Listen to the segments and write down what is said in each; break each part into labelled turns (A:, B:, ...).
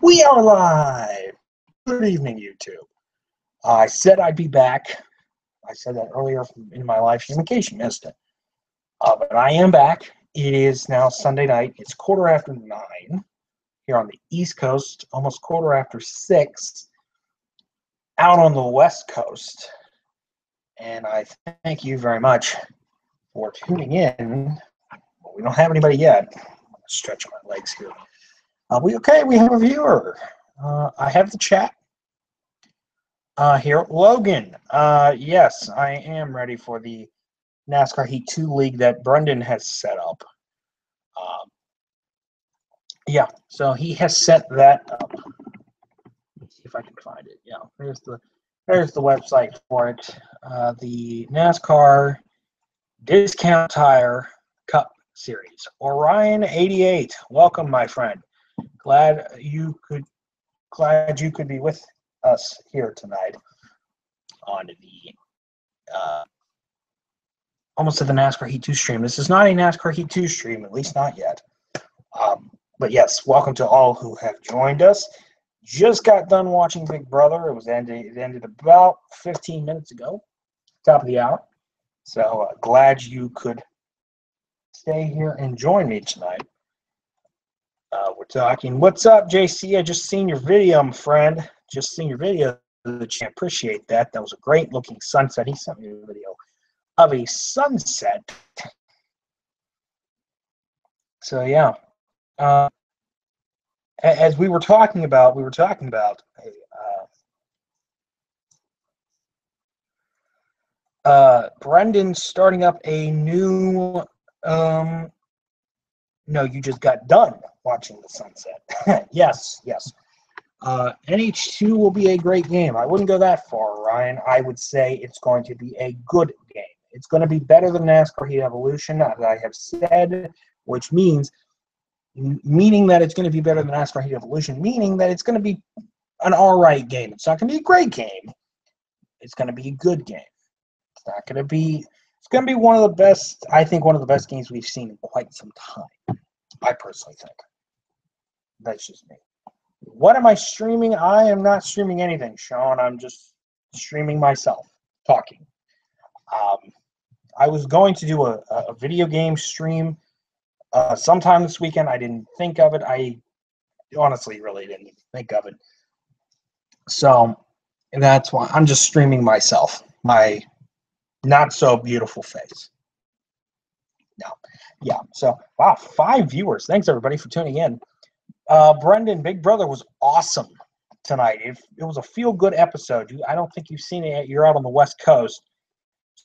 A: We are live. Good evening, YouTube. I said I'd be back. I said that earlier in my live stream in case you missed it. But I am back. It is now Sunday night. It's 9:15 here on the East Coast, almost 6:15 out on the West Coast. And I thank you very much for tuning in. Well, we don't have anybody yet. I'm going to stretch my legs here. We have a viewer. I have the chat here. Logan, yes, I am ready for the NASCAR Heat 2 League that Brendan has set up. Yeah, so he has set that up. Let's see if I can find it. Yeah, there's the website for it. The NASCAR Discount Tire Cup Series. Orion 88, welcome, my friend. Glad you could be with us here tonight on the almost to the NASCAR Heat 2 stream. This is not a NASCAR Heat 2 stream, at least not yet. But yes, welcome to all who have joined us. Just got done watching Big Brother. It ended about 15 minutes ago, top of the hour. So glad you could stay here and join me tonight. We're talking. What's up, JC? I just seen your video, my friend. Just seen your video. Appreciate that. That was a great looking sunset. He sent me a video of a sunset. So yeah. As we were talking about, Brendan starting up a new. No, you just got done watching the sunset. Yes. NH2 will be a great game. I wouldn't go that far, Ryan. I would say it's going to be a good game. It's going to be better than NASCAR Heat Evolution, as I have said, which meaning that it's going to be better than NASCAR Heat Evolution, meaning that it's going to be an all-right game. It's not going to be a great game. It's going to be a good game. It's going to be one of the best, I think one of the best games we've seen in quite some time. I personally think. That's just me. What am I streaming? I am not streaming anything, Sean. I'm just streaming myself, talking. I was going to do a video game stream sometime this weekend. I didn't think of it. I honestly really didn't think of it. So that's why I'm just streaming myself, my not so beautiful face. No. Yeah. So, wow, 5 viewers. Thanks, everybody, for tuning in. Brendan, Big Brother was awesome tonight. It was a feel-good episode. I don't think you've seen it yet. You're out on the West Coast.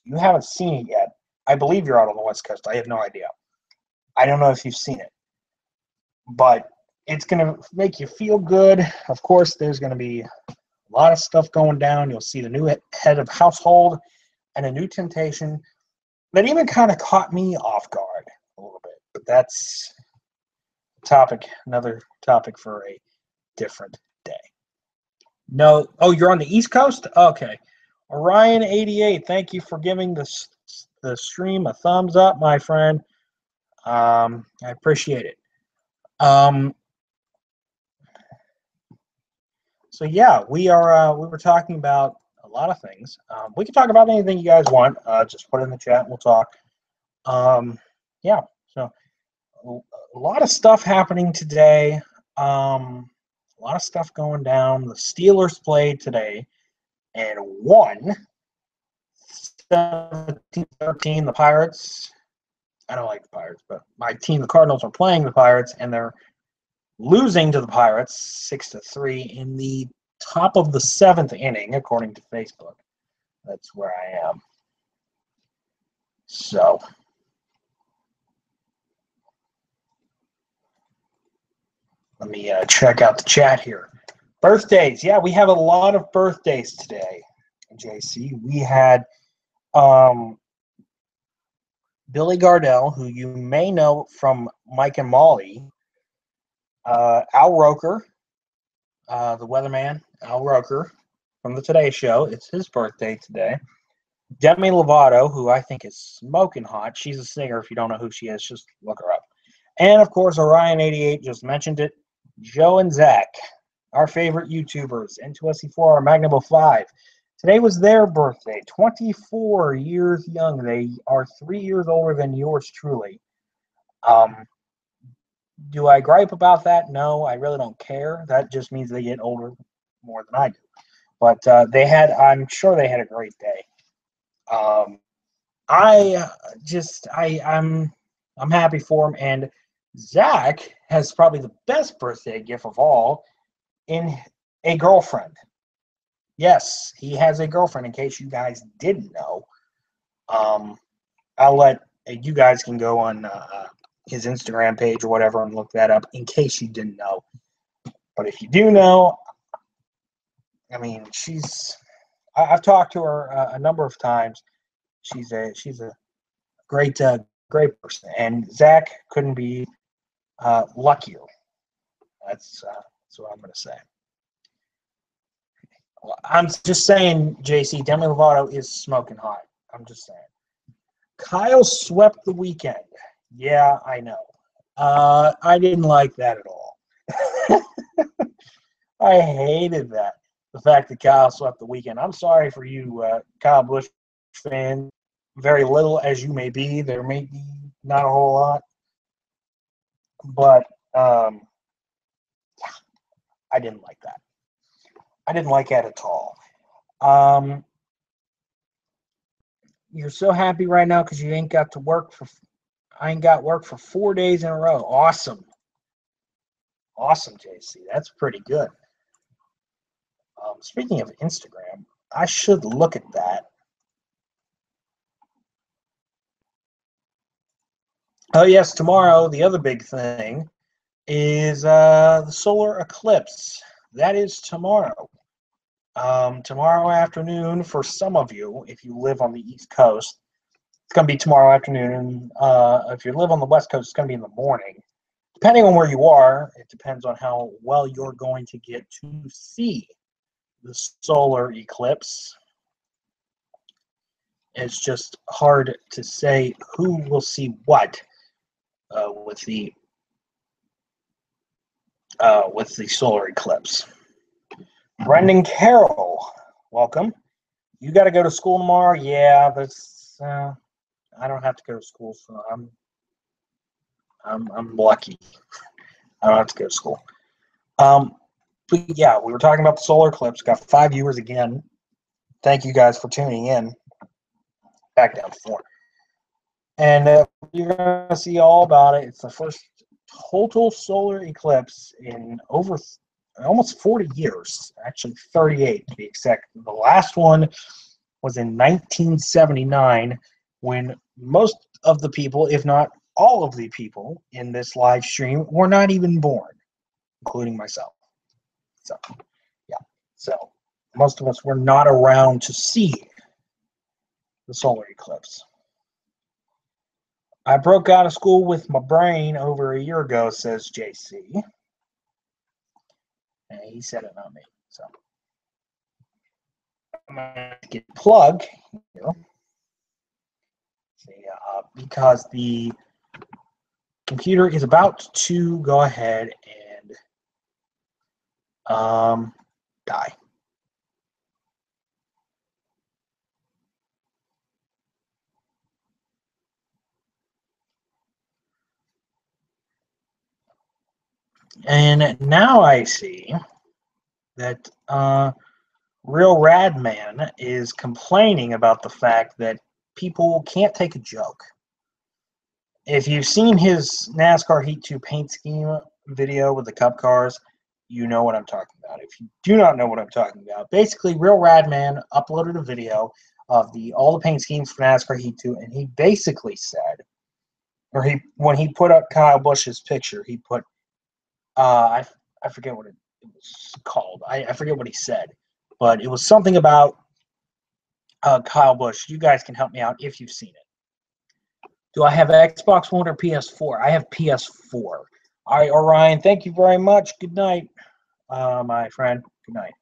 A: You haven't seen it yet. I believe you're out on the West Coast. I have no idea. I don't know if you've seen it. But it's going to make you feel good. Of course, there's going to be a lot of stuff going down. You'll see the new head of household and a new temptation that even kind of caught me off guard a little bit. But that's another topic for a different day. No, oh, you're on the East Coast? Okay. Orion 88, thank you for giving the stream a thumbs up, my friend. I appreciate it. So yeah, we were talking about a lot of things. We can talk about anything you guys want. Just put it in the chat and we'll talk. Yeah, so a lot of stuff happening today. A lot of stuff going down. The Steelers played today and won 17-13. The Pirates, I don't like the Pirates, but my team, the Cardinals, are playing the Pirates, and they're losing to the Pirates 6-3 in the top of the 7th inning, according to Facebook. That's where I am. So let me check out the chat here. Birthdays. Yeah, we have a lot of birthdays today, JC. We had Billy Gardell, who you may know from Mike and Molly. Al Roker, the weatherman, Al Roker from the Today Show. It's his birthday today. Demi Lovato, who I think is smoking hot. She's a singer. If you don't know who she is, just look her up. And, of course, Orion 88 just mentioned it. Joe and Zach. our favorite YouTubers, N2SC4, Magnum 05. Today was their birthday, 24 years young. They are 3 years older than yours truly. Do I gripe about that? No, I really don't care. That just means they get older more than I do. But I'm sure they had a great day. I'm happy for him. And Zach has probably the best birthday gift of all in a girlfriend. Yes, he has a girlfriend, in case you guys didn't know. I'll let you guys can go on his Instagram page or whatever and look that up in case you didn't know. But if you do know, I mean, I've talked to her a number of times. She's a great person, and Zach couldn't be luckier. That's what I'm going to say. I'm just saying, JC, Demi Lovato is smoking hot. I'm just saying. Kyle swept the weekend. Yeah, I know. I didn't like that at all. I hated that. The fact that Kyle swept the weekend. I'm sorry for you, Kyle Busch fan. Very little as you may be. There may be not a whole lot. But, yeah, I didn't like that. I didn't like that at all. You're so happy right now because you ain't got to work for. I ain't got work for 4 days in a row. Awesome, JC. That's pretty good. Speaking of Instagram, I should look at that. Oh yes, tomorrow the other big thing is the solar eclipse. That is tomorrow. Tomorrow afternoon for some of you, if you live on the East Coast, it's going to be tomorrow afternoon. If you live on the West Coast, it's going to be in the morning. Depending on where you are, it depends on how well you're going to get to see the solar eclipse. It's just hard to say who will see what with the solar eclipse. Brendan Carroll, welcome. You got to go to school tomorrow? Yeah, that's. I don't have to go to school, so I'm lucky. I don't have to go to school. But yeah, we were talking about the solar eclipse. Got 5 viewers again. Thank you guys for tuning in. Back down to 4. And you're going to see all about it. It's the first total solar eclipse in over almost 40 years. Actually, 38 to be exact. The last one was in 1979 when most of the people, if not all of the people in this live stream, were not even born, including myself. So, yeah. So, most of us were not around to see the solar eclipse. I broke out of school with my brain over a year ago, says JC. And he said it, not me. So, I'm going to get a plug here. See, because the computer is about to go ahead and die. And now I see that Real Radman is complaining about the fact that people can't take a joke. If you've seen his NASCAR Heat 2 paint scheme video with the Cup cars, you know what I'm talking about. If you do not know what I'm talking about, basically Real Radman uploaded a video of all the paint schemes for NASCAR Heat 2, and he basically said, when he put up Kyle Busch's picture, he put I forget what it was called. I forget what he said, but it was something about Kyle Busch. You guys can help me out if you've seen it. Do I have Xbox One or PS4? I have PS4. All right, Orion, thank you very much. Good night, my friend. Good night.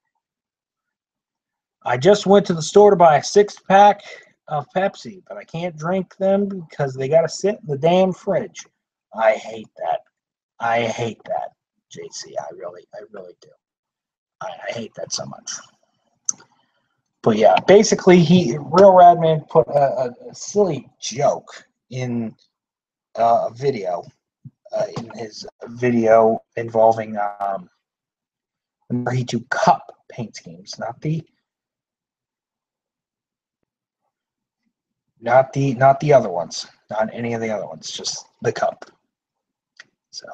A: I just went to the store to buy a 6-pack of Pepsi, but I can't drink them because they got to sit in the damn fridge. I hate that. I hate that, JC. I really do. I hate that so much. But yeah, basically, Real Radman put a silly joke in a video, in his video involving he do cup paint schemes, not the other ones, not any of the other ones, just the cup. So.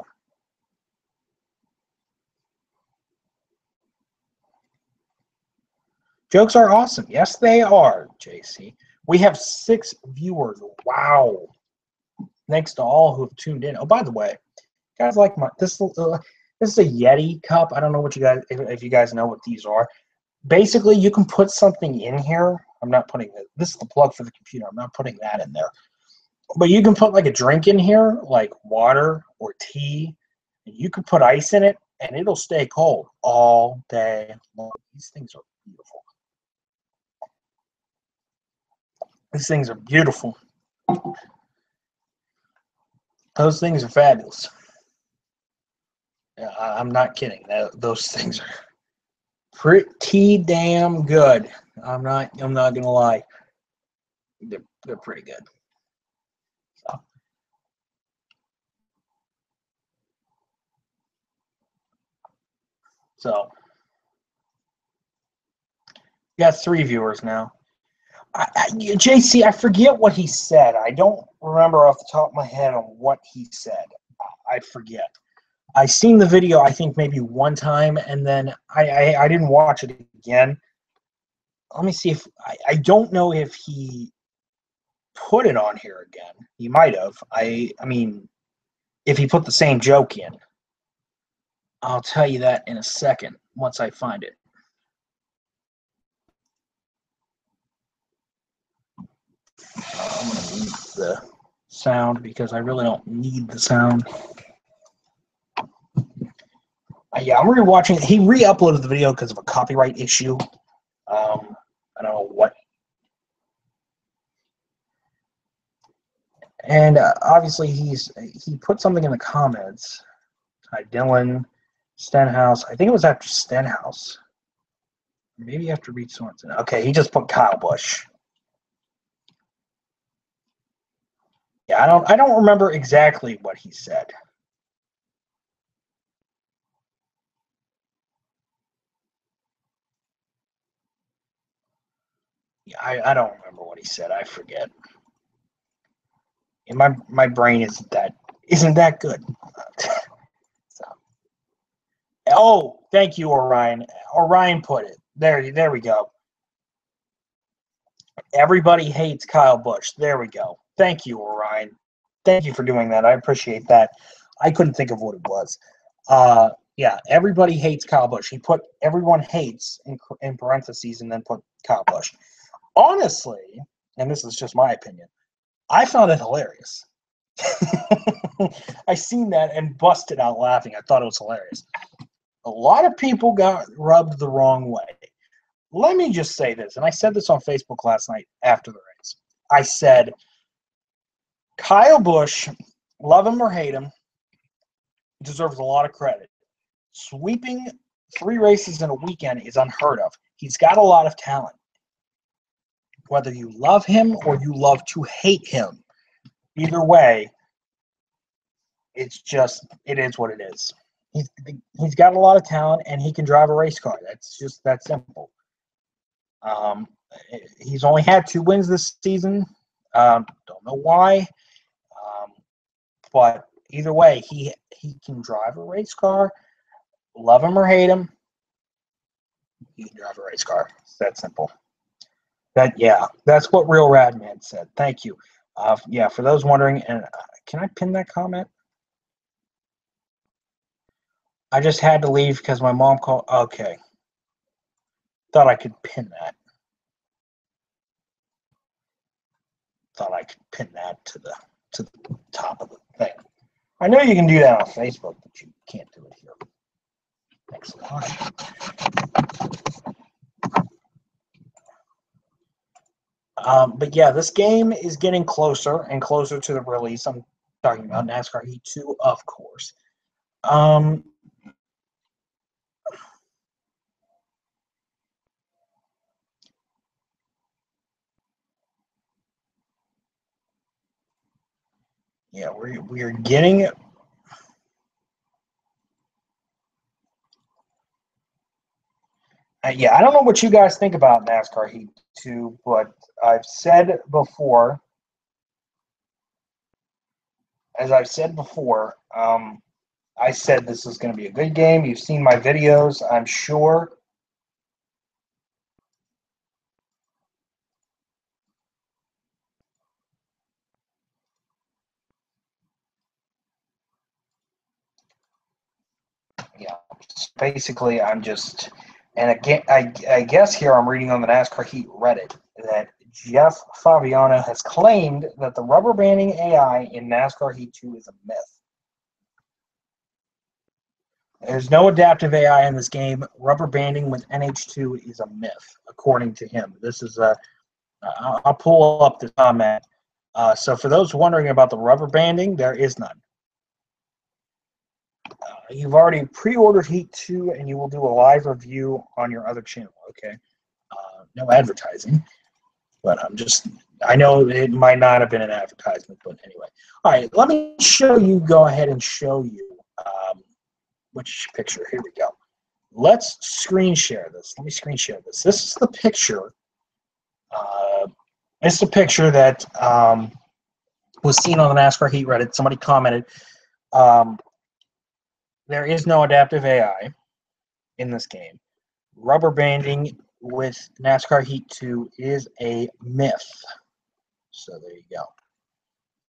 A: Jokes are awesome. Yes, they are, JC. We have 6 viewers. Wow. Thanks to all who have tuned in. Oh, by the way, guys like this is a Yeti cup. I don't know what you guys if you guys know what these are. Basically, you can put something in here. I'm not putting this is the plug for the computer. I'm not putting that in there. But you can put like a drink in here, like water or tea, and you can put ice in it, and it'll stay cold all day long. These things are beautiful. These things are beautiful. Those things are fabulous. Yeah, I'm not kidding. Those things are pretty damn good. I'm not gonna lie. They're pretty good. So we got 3 viewers now. JC, I forget what he said. I don't remember off the top of my head on what he said. I forget. I seen the video, I think maybe one time, and then I didn't watch it again. Let me see if I don't know if he put it on here again. He might have. I mean, if he put the same joke in. I'll tell you that in a second once I find it. I'm going to mute the sound because I really don't need the sound. Yeah, I'm rewatching it. He re-uploaded the video because of a copyright issue. I don't know what. And obviously he put something in the comments. Hi, Dylan Stenhouse. I think it was after Stenhouse. Maybe after Reed Sorensen. Okay, he just put Kyle Busch. Yeah, I don't remember exactly what he said. Yeah, I don't remember what he said. I forget. And my brain isn't that good. So. Oh, thank you, Orion. Orion put it. There we go. Everybody hates Kyle Busch. There we go. Thank you, Orion. Thank you for doing that. I appreciate that. I couldn't think of what it was. Yeah, everybody hates Kyle Busch. He put everyone hates in parentheses and then put Kyle Busch. Honestly, and this is just my opinion, I found it hilarious. I seen that and busted out laughing. I thought it was hilarious. A lot of people got rubbed the wrong way. Let me just say this, and I said this on Facebook last night after the race. I said, Kyle Busch, love him or hate him, deserves a lot of credit. Sweeping 3 races in a weekend is unheard of. He's got a lot of talent. Whether you love him or you love to hate him, either way, it is what it is. He's got a lot of talent and he can drive a race car. That's just that simple. He's only had 2 wins this season. Don't know why, but either way, he can drive a race car. Love him or hate him, he can drive a race car. It's that simple. That's what Real Radman said. Thank you. Yeah, for those wondering, and can I pin that comment? I just had to leave because my mom called. Okay, thought I could pin that. Thought I could pin that to the top of the thing. I know you can do that on Facebook, but you can't do it here. Thanks a lot. But yeah, this game is getting closer and closer to the release. I'm talking about NASCAR Heat 2, of course. Yeah, we're getting it. Yeah, I don't know what you guys think about NASCAR Heat 2, but I've said before, as I've said before, I said this is going to be a good game. You've seen my videos, I'm sure. Yeah, basically, I'm just, and again, I guess here I'm reading on the NASCAR Heat Reddit that Jeff Fabiano has claimed that the rubber banding AI in NASCAR Heat 2 is a myth. There's no adaptive AI in this game. Rubber banding with NH2 is a myth, according to him. This is a. I'll pull up the comment. So for those wondering about the rubber banding, there is none. You've already pre-ordered Heat 2, and you will do a live review on your other channel. Okay. No advertising, but I know it might not have been an advertisement, but anyway. All right, let me show you, go ahead and show you which picture. Here we go. Let's screen share this. Let me screen share this. This is the picture. It's the picture that was seen on the NASCAR Heat Reddit. Somebody commented, there is no adaptive AI in this game. Rubber banding with NASCAR Heat 2 is a myth. So there you go.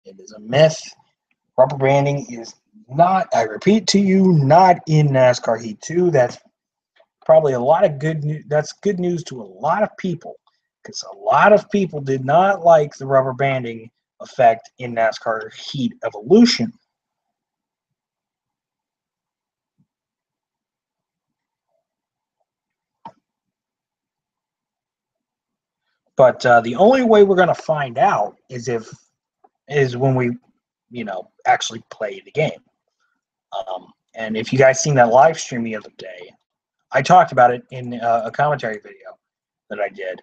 A: It is a myth. Rubber banding is not, I repeat to you, not in NASCAR Heat 2. That's probably a lot of good news. That's good news to a lot of people, because a lot of people did not like the rubber banding effect in NASCAR Heat Evolution. But the only way we're going to find out is when we, actually play the game. And if you guys seen that live stream the other day, I talked about it in a commentary video that I did.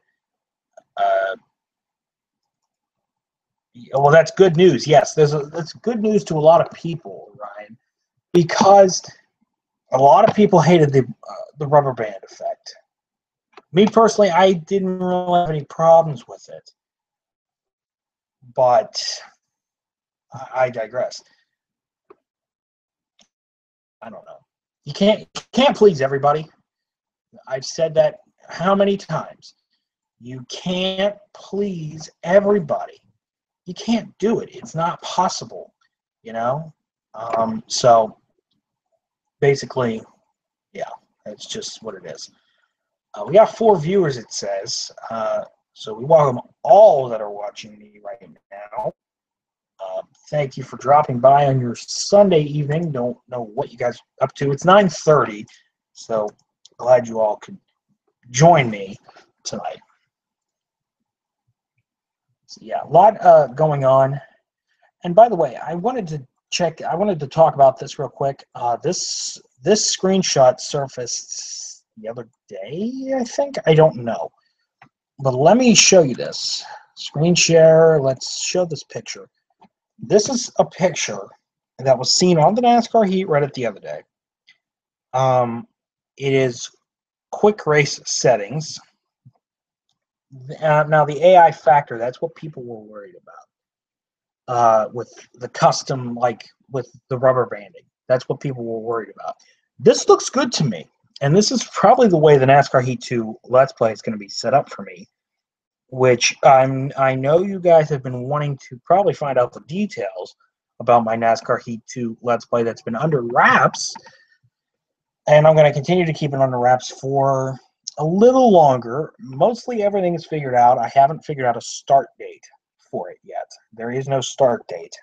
A: Well, that's good news. Yes, that's good news to a lot of people, Ryan, because a lot of people hated the rubber band effect. Me personally, I didn't really have any problems with it, but I digress. I don't know. You can't please everybody. I've said that how many times? You can't please everybody. You can't do it. It's not possible, So basically, yeah, that's just what it is. We got 4 viewers, it says. So we welcome all that are watching me right now. Thank you for dropping by on your Sunday evening. Don't know what you guys are up to. It's 9:30, so glad you all could join me tonight. So yeah, a lot going on. And by the way, I wanted to talk about this real quick. This screenshot surfaced the other day, I think. I don't know. But let me show you this. Screen share. Let's show this picture. This is a picture that was seen on the NASCAR Heat Reddit the other day. It is quick race settings. Now, the AI factor, that's what people were worried about with the custom, like with the rubber banding. That's what people were worried about. This looks good to me. And this is probably the way the NASCAR Heat 2 Let's Play is going to be set up for me, which I know you guys have been wanting to probably find out the details about my NASCAR Heat 2 Let's Play that's been under wraps. And I'm going to continue to keep it under wraps for a little longer. Mostly everything is figured out. I haven't figured out a start date for it yet. There is no start date.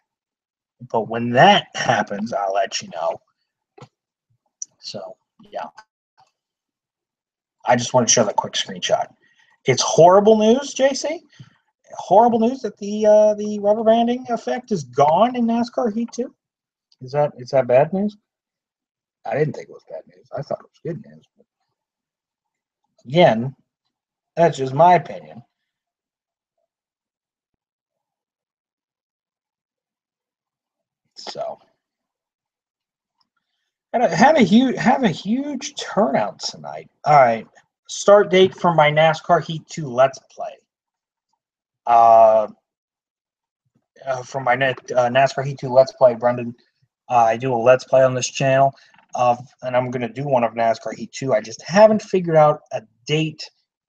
A: But when that happens, I'll let you know. So, yeah. I just want to show that quick screenshot. It's horrible news, JC. Horrible news that the rubber banding effect is gone in NASCAR Heat 2. Is that bad news? I didn't think it was bad news. I thought it was good news. But again, that's just my opinion. So had a huge turnout tonight. All right, start date for my NASCAR Heat 2 Let's Play. For my NASCAR Heat 2 Let's Play, Brendan, I do a Let's Play on this channel, and I'm going to do one of NASCAR Heat 2. I just haven't figured out a date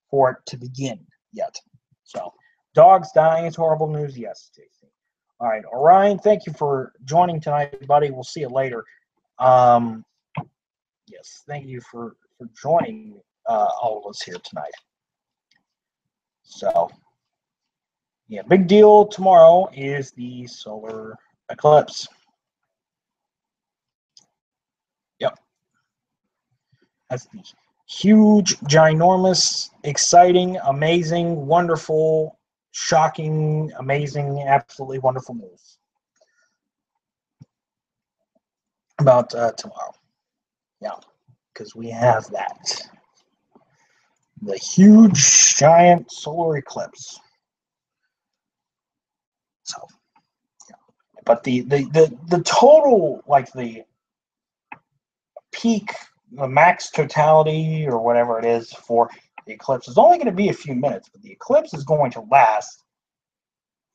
A: for it to begin yet. So, dogs dying is horrible news. Yes, JC. All right, Orion, thank you for joining tonight, buddy. We'll see you later. Yes, thank you for joining all of us here tonight. So, yeah, big deal tomorrow is the solar eclipse. Yep. That's the huge, ginormous, exciting, amazing, wonderful, shocking, amazing, absolutely wonderful news about tomorrow. Yeah, because we have that. The huge, giant solar eclipse. So, yeah. But the total, like the peak, the max totality or whatever it is for the eclipse is only going to be a few minutes, but the eclipse is going to last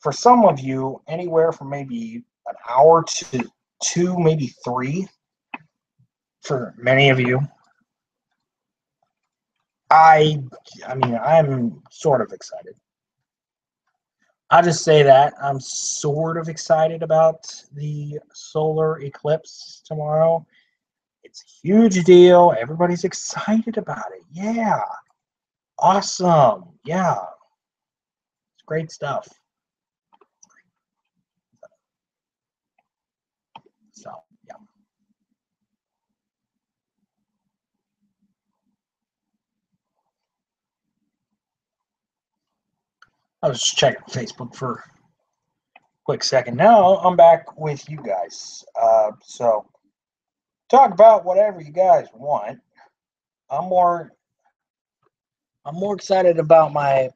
A: for some of you anywhere from maybe an hour to 2, maybe 3. For many of you, I mean, I'm sort of excited. I'll just say that I'm sort of excited about the solar eclipse tomorrow. It's a huge deal. Everybody's excited about it. Yeah. Awesome. Yeah. It's great stuff. So, yeah. I was just checking Facebook for a quick second. Now I'm back with you guys. So talk about whatever you guys want. I'm more excited about my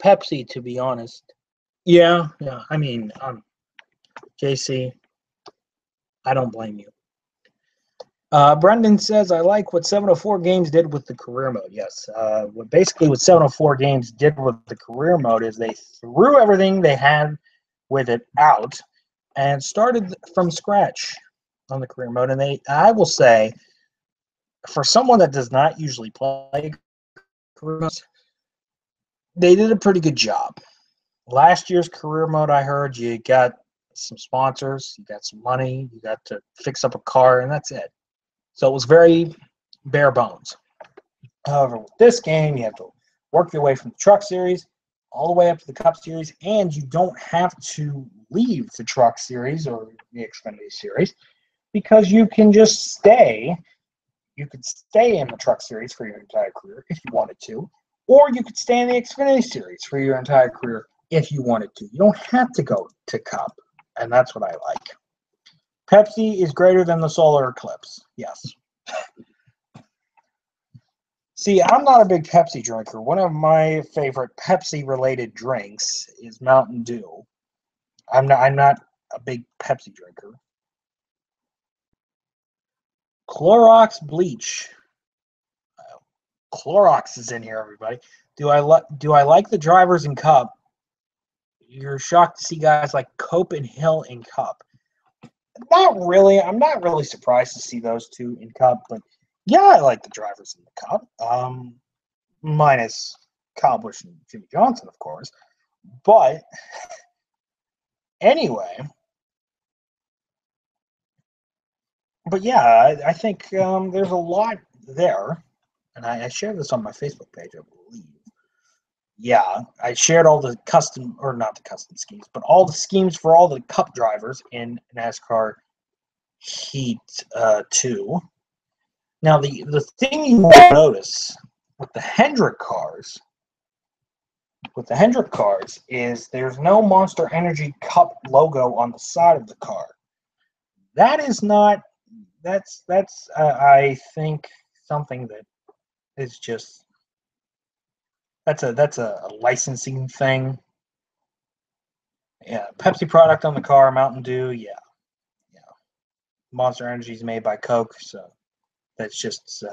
A: Pepsi, to be honest. Yeah. I mean, JC, I don't blame you. Brendan says, I like what 704 Games did with the career mode. Yes. What 704 Games did with the career mode is they threw everything they had with it out and started from scratch on the career mode. And I will say, for someone that does not usually play career modes, they did a pretty good job. Last year's career mode, I heard you got some sponsors, you got some money, you got to fix up a car, and that's it. So it was very bare bones. However, with this game, you have to work your way from the Truck Series all the way up to the Cup Series, and you don't have to leave the Truck Series or the Xfinity Series because you can just stay. You could stay in the Truck Series for your entire career if you wanted to, or you could stay in the Xfinity Series for your entire career if you wanted to. You don't have to go to Cup, and that's what I like. Pepsi is greater than the solar eclipse. Yes. See, I'm not a big Pepsi drinker. One of my favorite Pepsi-related drinks is Mountain Dew. I'm not a big Pepsi drinker. Clorox bleach. Clorox is in here, everybody. Do I like the drivers in Cup? You're shocked to see guys like Cope and Hill in Cup. Not really. I'm not really surprised to see those two in Cup, but yeah, I like the drivers in the Cup. Minus Kyle Busch and Jimmy Johnson, of course. But anyway, but yeah, I think there's a lot there, and I shared this on my Facebook page, I believe. Yeah, I shared all the custom, or not the custom schemes, but all the schemes for all the Cup drivers in NASCAR Heat 2. Now, the thing you will notice with the Hendrick cars, is there's no Monster Energy Cup logo on the side of the car. That is not. That's I think something that is just. That's a licensing thing. Yeah, Pepsi product on the car, Mountain Dew, yeah. Monster Energy is made by Coke, so that's just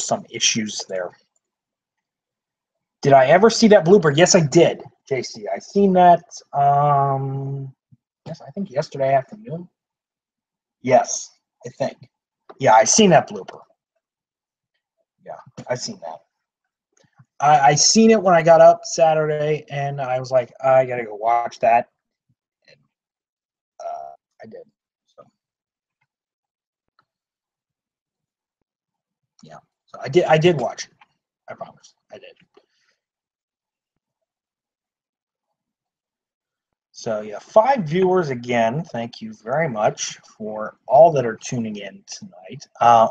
A: some issues there. Did I ever see that blooper? Yes, I did, JC. I seen that. Yes, I think yesterday afternoon. Yes, I think. Yeah, I seen that blooper. Yeah, I seen that. I seen it when I got up Saturday, and I was like, I gotta go watch that. And I did. So yeah, so I did watch it. I promise, I did. So yeah, 5 viewers again. Thank you very much for all that are tuning in tonight.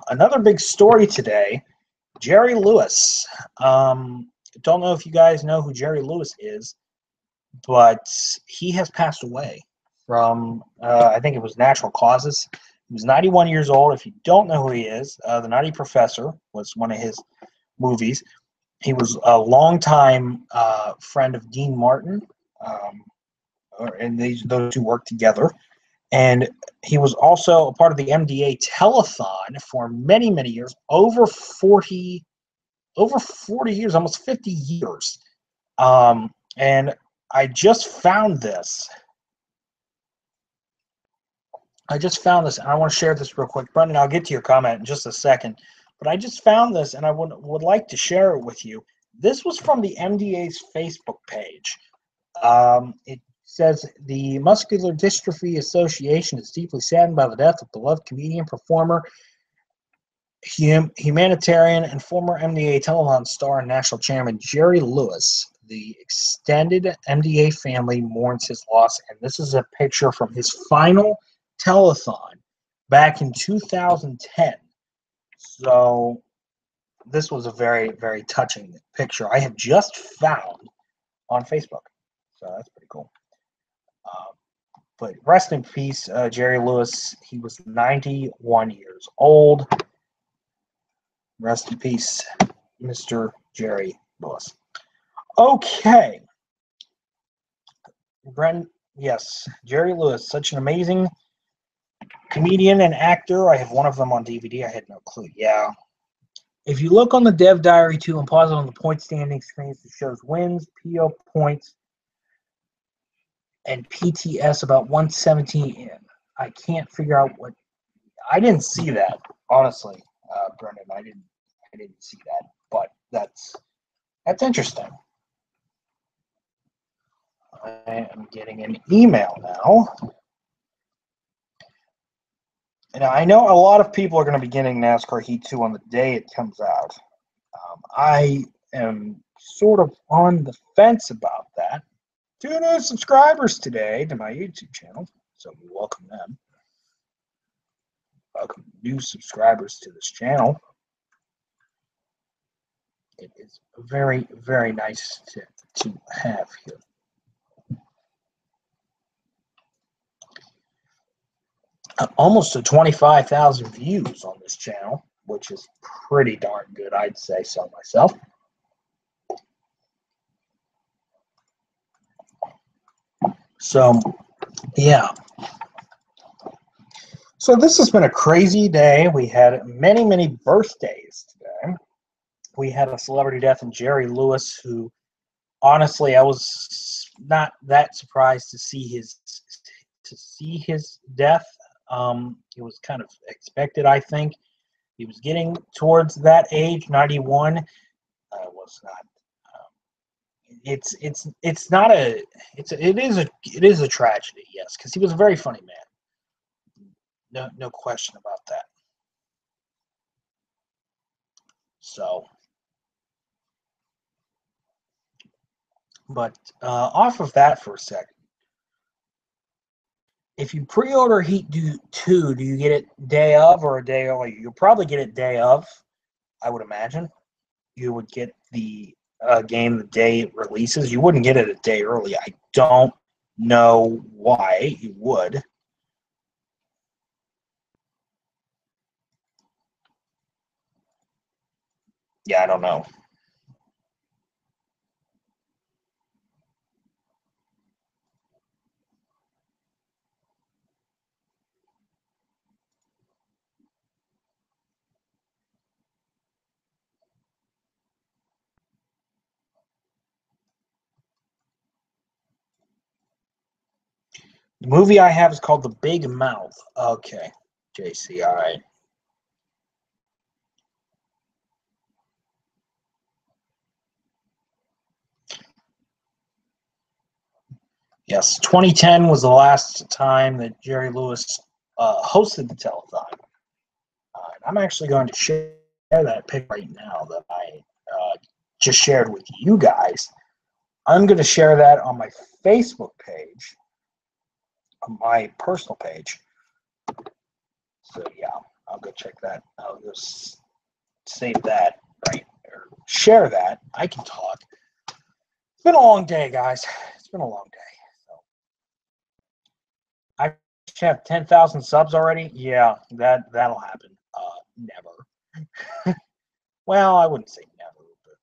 A: Another big story today. Jerry Lewis. Don't know if you guys know who Jerry Lewis is, but he has passed away from, I think it was natural causes. He was 91 years old. If you don't know who he is, The Nutty Professor was one of his movies. He was a longtime friend of Dean Martin, and those two worked together. And he was also a part of the MDA telethon for many, many years, over 40 years, almost 50 years. And I just found this. And I want to share this real quick. Brendan, I'll get to your comment in just a second. But I just found this, and I would like to share it with you. This was from the MDA's Facebook page. It says, the Muscular Dystrophy Association is deeply saddened by the death of beloved comedian, performer, humanitarian, and former MDA telethon star and national chairman Jerry Lewis. The extended MDA family mourns his loss, and this is a picture from his final telethon back in 2010. So this was a very, very touching picture I have just found on Facebook. So that's pretty cool. But rest in peace, Jerry Lewis. He was 91 years old. Rest in peace, Mr. Jerry Lewis. Okay. Brent, yes, Jerry Lewis, such an amazing comedian and actor. I have one of them on DVD. I had no clue. Yeah. If you look on the Dev Diary too and pause it on the point standing screens, it shows wins, PO points, and PTS about 117 in. I can't figure out what. I didn't see that, honestly, Brendan. I didn't see that, but that's interesting. I am getting an email now. And I know a lot of people are going to be getting NASCAR Heat 2 on the day it comes out. I am sort of on the fence about that. 2 new subscribers today to my YouTube channel, so we welcome them. Welcome new subscribers to this channel. It is very, very nice to have here. Almost to 25,000 views on this channel, which is pretty darn good, I'd say so myself. So, yeah. So this has been a crazy day. We had many, many birthdays today. We had a celebrity death in Jerry Lewis, who, honestly, I was not that surprised to see his death. It was kind of expected, I think. He was getting towards that age, 91. Was not. It is a tragedy, yes, because he was a very funny man. No question about that. So, but off of that for a second. If you pre-order Heat 2, do you get it day of or a day early? You'll probably get it day of, I would imagine. You would get the game the day it releases. You wouldn't get it a day early. I don't know why you would. Yeah, I don't know. The movie I have is called The Big Mouth. Okay, JC, all right. Yes, 2010 was the last time that Jerry Lewis hosted the telethon. I'm actually going to share that pic right now that I just shared with you guys. I'm going to share that on my Facebook page, on my personal page. So yeah, I'll go check that. I'll just save that, right, or share that. I can talk. It's been a long day, guys. It's been a long day. So I have 10,000 subs already. Yeah, that'll happen. Never. Well, I wouldn't say never, but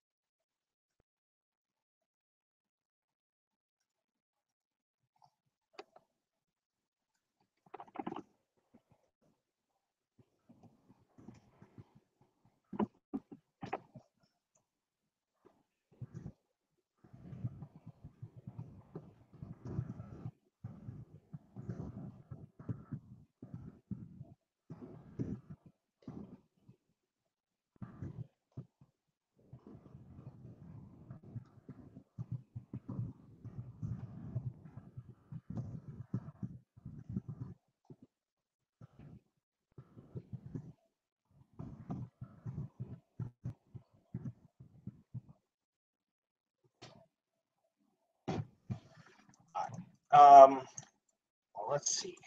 A: well, let's see here.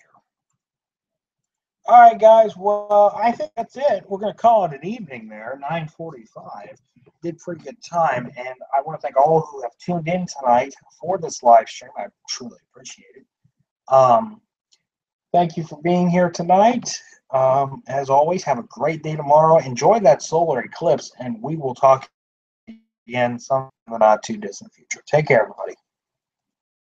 A: All right, guys. Well, I think that's it. We're going to call it an evening there, 9:45. Did pretty good time, and I want to thank all who have tuned in tonight for this live stream. I truly appreciate it. Thank you for being here tonight. As always, have a great day tomorrow. Enjoy that solar eclipse, and we will talk again sometime in the not too distant future. Take care, everybody.